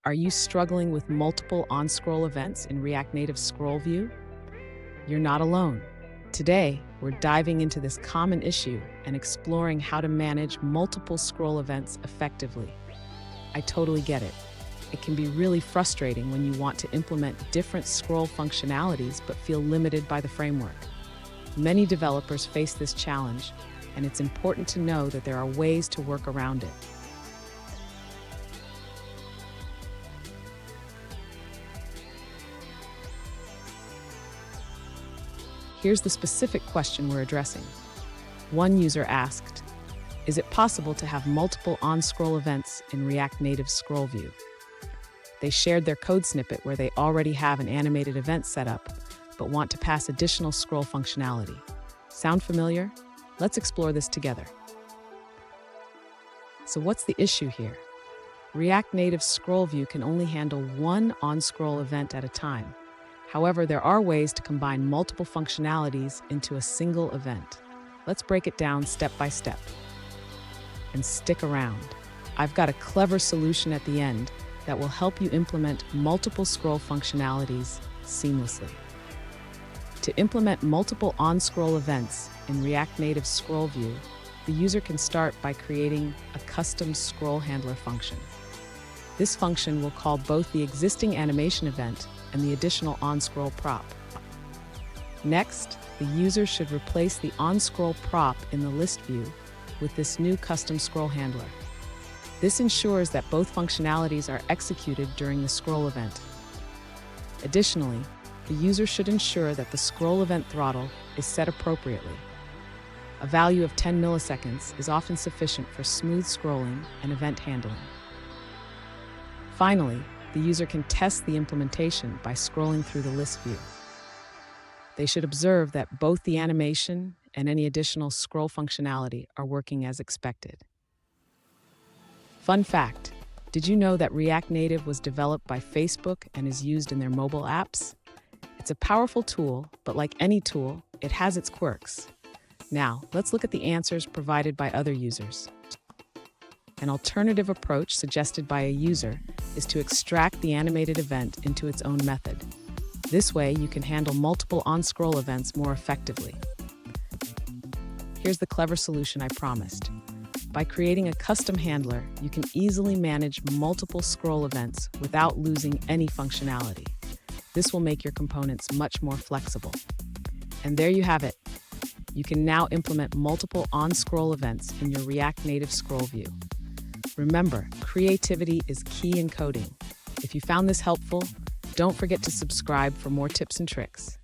Are you struggling with multiple on-scroll events in React Native ScrollView? You're not alone. Today, we're diving into this common issue and exploring how to manage multiple scroll events effectively. I totally get it. It can be really frustrating when you want to implement different scroll functionalities but feel limited by the framework. Many developers face this challenge, and it's important to know that there are ways to work around it. Here's the specific question we're addressing. One user asked, is it possible to have multiple on-scroll events in React Native ScrollView? They shared their code snippet where they already have an animated event set up, but want to pass additional scroll functionality. Sound familiar? Let's explore this together. So what's the issue here? React Native ScrollView can only handle one on-scroll event at a time. However, there are ways to combine multiple functionalities into a single event. Let's break it down step by step. And stick around. I've got a clever solution at the end that will help you implement multiple scroll functionalities seamlessly. To implement multiple on-scroll events in React Native ScrollView, the user can start by creating a custom scroll handler function. This function will call both the existing animation event and the additional on-scroll prop. Next, the user should replace the on-scroll prop in the list view with this new custom scroll handler. This ensures that both functionalities are executed during the scroll event. Additionally, the user should ensure that the scroll event throttle is set appropriately. A value of 10 milliseconds is often sufficient for smooth scrolling and event handling. Finally, the user can test the implementation by scrolling through the list view. They should observe that both the animation and any additional scroll functionality are working as expected. Fun fact, did you know that React Native was developed by Facebook and is used in their mobile apps? It's a powerful tool, but like any tool, it has its quirks. Now, let's look at the answers provided by other users. An alternative approach suggested by a user is to extract the animated event into its own method. This way, you can handle multiple on-scroll events more effectively. Here's the clever solution I promised. By creating a custom handler, you can easily manage multiple scroll events without losing any functionality. This will make your components much more flexible. And there you have it. You can now implement multiple on-scroll events in your React Native ScrollView. Remember, creativity is key in coding. If you found this helpful, don't forget to subscribe for more tips and tricks.